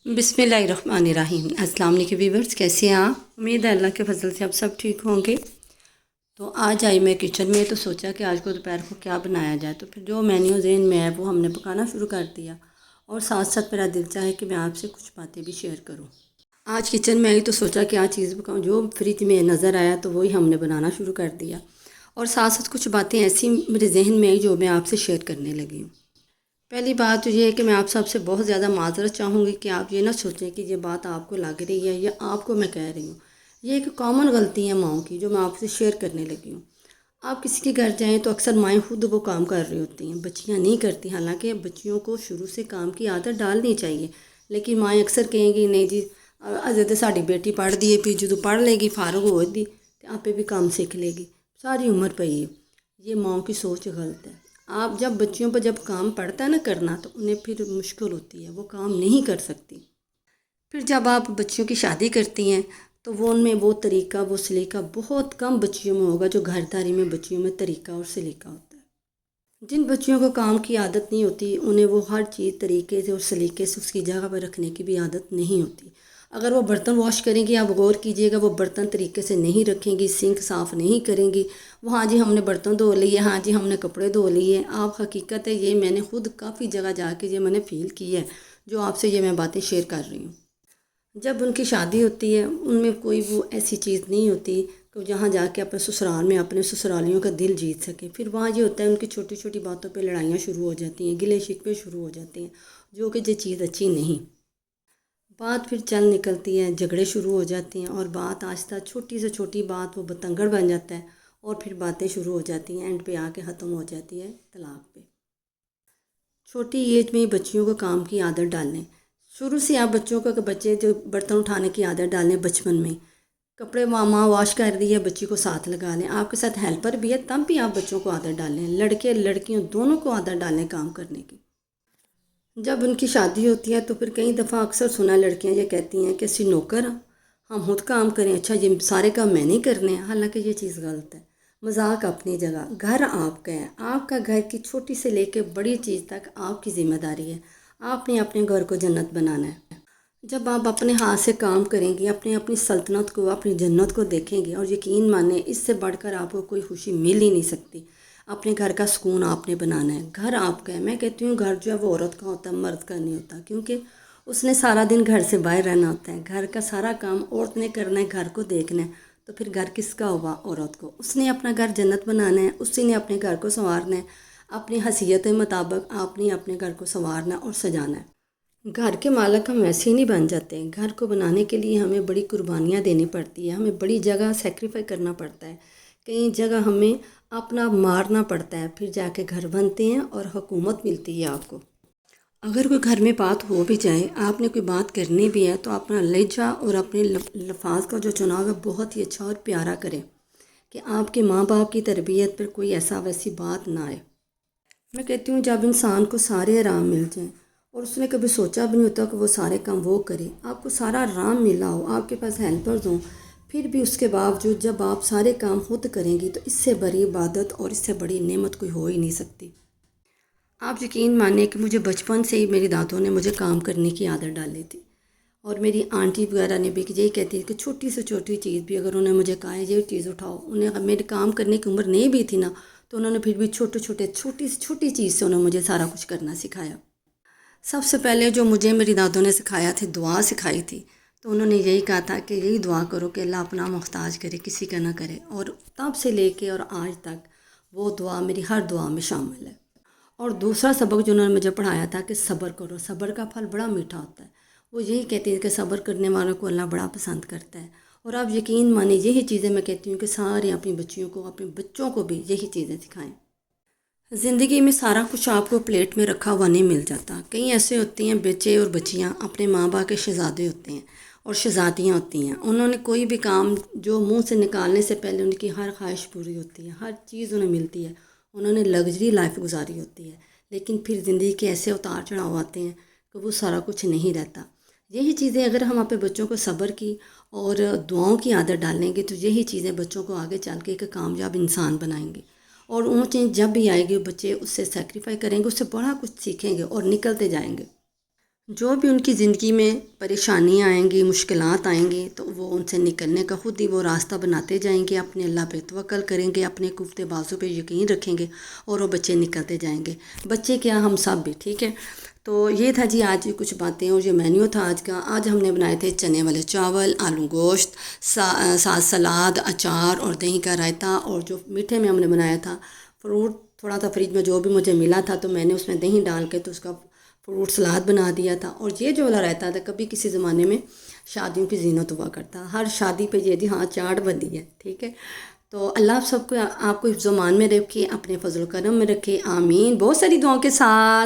बिस्मिल्लाहिर्रहमानिर्रहीम। अस्सलाम वालेकुम व्यूअर्स, कैसे हैं आप? उम्मीद है अल्लाह के फजल से आप सब ठीक होंगे। तो आज आई मैं किचन में, तो सोचा कि आज को दोपहर को क्या बनाया जाए। तो फिर जो मेन्यू ज़हन में है वो हमने पकाना शुरू कर दिया, और साथ साथ मेरा दिल चाहे कि मैं आपसे कुछ बातें भी शेयर करूँ। आज किचन में आई तो सोचा क्या चीज़ पकाऊँ, जो फ्रिज में नज़र आया तो वही हमने बनाना शुरू कर दिया, और साथ साथ कुछ बातें ऐसी मेरे जहन में आई जो मैं आपसे शेयर करने लगी हूँ। पहली बात तो ये है कि मैं आप सबसे बहुत ज़्यादा माज़रत चाहूँगी कि आप ये ना सोचें कि ये बात आपको लग रही है या आपको मैं कह रही हूँ। ये एक कॉमन गलती है माओं की, जो मैं आपसे शेयर करने लगी हूँ। आप किसी के घर जाएं तो अक्सर माएँ खुद वो काम कर रही होती हैं, बच्चियाँ नहीं करती। हालांकि बच्चियों को शुरू से काम की आदत डालनी चाहिए, लेकिन माएँ अक्सर कहेंगी नहीं जी अजे तो साड़ी बेटी पढ़ दी है, फिर जो पढ़ लेगी फारग हो दी तो आपे भी काम सीख लेगी, सारी उम्र पई है। ये माओं की सोच गलत है। आप जब बच्चियों पर जब काम पड़ता है ना करना, तो उन्हें फिर मुश्किल होती है, वो काम नहीं कर सकती। फिर जब आप बच्चियों की शादी करती हैं तो वो उनमें वो तरीका वो सलीका बहुत कम बच्चियों में होगा जो घरदारी में बच्चियों में तरीका और सलीका होता है। जिन बच्चियों को काम की आदत नहीं होती, उन्हें वो हर चीज़ तरीके से और सलीके से उसकी जगह पर रखने की भी आदत नहीं होती। अगर वो बर्तन वॉश करेंगी, आप गौर कीजिएगा, वो बर्तन तरीके से नहीं रखेंगी, सिंक साफ़ नहीं करेंगी, वो हाँ जी हमने बर्तन धो लिए, हाँ जी हमने कपड़े धो लिए। आप हकीकत है, ये मैंने खुद काफ़ी जगह जाके ये मैंने फ़ील की है, जो आपसे ये मैं बातें शेयर कर रही हूँ। जब उनकी शादी होती है, उनमें कोई वो ऐसी चीज़ नहीं होती कि जहाँ जाके अपने ससुराल में अपने ससुरालियों का दिल जीत सके। फिर वहाँ ये होता है, उनकी छोटी छोटी बातों पे लड़ाइयाँ शुरू हो जाती हैं, गिले शिकवे शुरू हो जाते हैं, जो कि ये चीज़ अच्छी नहीं। बात फिर चल निकलती है, झगड़े शुरू हो जाते हैं, और बात आहिस्ता छोटी से छोटी बात वो बतंगड़ बन जाता है, और फिर बातें शुरू हो जाती हैं, एंड पे आके ख़त्म हो जाती है तलाक पे। छोटी एज में ही बच्चियों को काम की आदत डालें। शुरू से आप बच्चों को, बच्चे जो बर्तन उठाने की आदत डालें बचपन में, कपड़े माँ वॉश कर दी है, बच्ची को साथ लगा लें, आपके साथ हेल्पर भी है तब भी आप बच्चों को आदत डालें। लड़के लड़कियों दोनों को आदत डालें काम करने की। जब उनकी शादी होती है तो फिर कई दफ़ा अक्सर सुना लड़कियां ये कहती हैं कि असी नौकर हम खुद काम करें, अच्छा ये सारे काम मैं नहीं करने हैं। हालांकि ये चीज़ गलत है। मजाक अपनी जगह, घर आपका है, आपका घर की छोटी से लेके बड़ी चीज़ तक आपकी ज़िम्मेदारी है। आपने अपने घर को जन्नत बनाना है। जब आप अपने हाथ से काम करेंगी, अपनी अपनी सल्तनत को, अपनी जन्नत को देखेंगे, और यकीन माने इससे बढ़कर आपको कोई खुशी मिल ही नहीं सकती। अपने घर का सुकून आपने बनाना है, घर आपका है। मैं कहती हूँ घर जो है वो औरत का होता है, मर्द का नहीं होता, क्योंकि उसने सारा दिन घर से बाहर रहना होता है। घर का सारा काम औरत ने करना है, घर को देखना है। तो फिर घर किसका हुआ? औरत को। उसने अपना घर जन्नत बनाना है, उसी ने अपने घर को संवारना है। अपनी हैसियत के मुताबिक आपने अपने घर को संवारना और सजाना है। घर के मालिक हम वैसे ही नहीं बन जाते। घर को बनाने के लिए हमें बड़ी कुर्बानियाँ देनी पड़ती है, हमें बड़ी जगह सेक्रीफाई करना पड़ता है, कई जगह हमें अपना मारना पड़ता है, फिर जाके घर बनते हैं और हुकूमत मिलती है आपको। अगर कोई घर में बात हो भी जाए, आपने कोई बात करनी भी है, तो अपना लहजा और अपने लफाज का जो चुनाव है बहुत ही अच्छा और प्यारा करें, कि आपके माँ बाप की तरबियत पर कोई ऐसा वैसी बात ना आए। मैं कहती हूँ जब इंसान को सारे आराम मिल जाएं, और उसने कभी सोचा भी नहीं होता कि वो सारे काम वो करे, आपको सारा आराम मिला हो, आपके पास हेल्पर्स हों, फिर भी उसके बावजूद जब आप सारे काम खुद करेंगी, तो इससे बड़ी इबादत और इससे बड़ी नेमत कोई हो ही नहीं सकती। आप यकीन मानिए कि मुझे बचपन से ही मेरी दादों ने मुझे काम करने की आदत डाली थी, और मेरी आंटी वगैरह ने भी यही कहती थी कि छोटी से छोटी चीज़ भी अगर उन्होंने मुझे कहा है ये चीज़ उठाओ, उन्हें मेरे काम करने की उम्र नहीं भी थी ना, तो उन्होंने फिर भी छोटी से छोटी चीज़ से उन्होंने मुझे सारा कुछ करना सिखाया। सबसे पहले जो मुझे मेरी दादों ने सिखाया थी, दुआ सिखाई थी। तो उन्होंने यही कहा था कि यही दुआ करो कि अल्लाह अपना मोहताज करे, किसी का ना करे। और तब से लेके और आज तक वो दुआ मेरी हर दुआ में शामिल है। और दूसरा सबक जो उन्होंने मुझे पढ़ाया था कि सब्र करो, सब्र का फल बड़ा मीठा होता है। वो यही कहती है कि सब्र करने वालों को अल्लाह बड़ा पसंद करता है। और आप यकीन मानिए यही चीज़ें मैं कहती हूँ कि सारे अपनी बच्चियों को, अपने बच्चों को भी यही चीज़ें सिखाएं। ज़िंदगी में सारा कुछ आपको प्लेट में रखा हुआ नहीं मिल जाता। कई ऐसे होती हैं बच्चे और बच्चियाँ अपने माँ बाप के शहज़ादे होते हैं और शहज़ादियाँ होती हैं। उन्होंने कोई भी काम जो मुंह से निकालने से पहले उनकी हर ख्वाहिश पूरी होती है, हर चीज़ उन्हें मिलती है, उन्होंने लग्जरी लाइफ गुजारी होती है। लेकिन फिर ज़िंदगी के ऐसे उतार चढ़ाव आते हैं कि वो सारा कुछ नहीं रहता। यही चीज़ें अगर हम अपने बच्चों को सब्र की और दुआओं की आदत डालेंगे, तो यही चीज़ें बच्चों को आगे चल के एक कामयाब इंसान बनाएंगे। और वो चीज़ जब भी आएगी, बच्चे उससे सेक्रीफाई करेंगे, उससे बड़ा कुछ सीखेंगे और निकलते जाएंगे। جو بھی ان کی زندگی میں پریشانیاں آئیں گی، مشکلات آئیں گی، تو وہ ان سے نکلنے کا خود ہی وہ راستہ بناتے جائیں گے، اپنے اللہ پہ توکل کریں گے، اپنے قوت بازو پہ یقین رکھیں گے اور وہ بچے نکلتے جائیں گے، بچے کیا ہم سب بھی، ٹھیک ہے۔ تو یہ تھا جی آج کچھ باتیں، اور یہ مینیو تھا آج کا۔ آج ہم نے بنائے تھے چنے والے چاول، آلو گوشت، ساتھ سلاد، اچار اور دہی کا رائتا، اور جو میٹھے میں ہم نے بنایا تھا فروٹ، تھوڑا تھا فریج میں جو بھی مجھے ملا تھا تو میں نے اس میں دہی ڈال کے تو اس کا فروٹ سلاد بنا دیا تھا۔ اور یہ جو والا رہتا تھا کبھی کسی زمانے میں شادیوں کی زینت ہوا کرتا، ہر شادی پہ یہ جی ہاں چاٹ بنی ہے، ٹھیک ہے۔ تو اللہ آپ سب کو، آپ کو حفظ و امان میں رکھے، اپنے فضل و کرم میں رکھے، آمین، بہت ساری دعاؤں کے ساتھ۔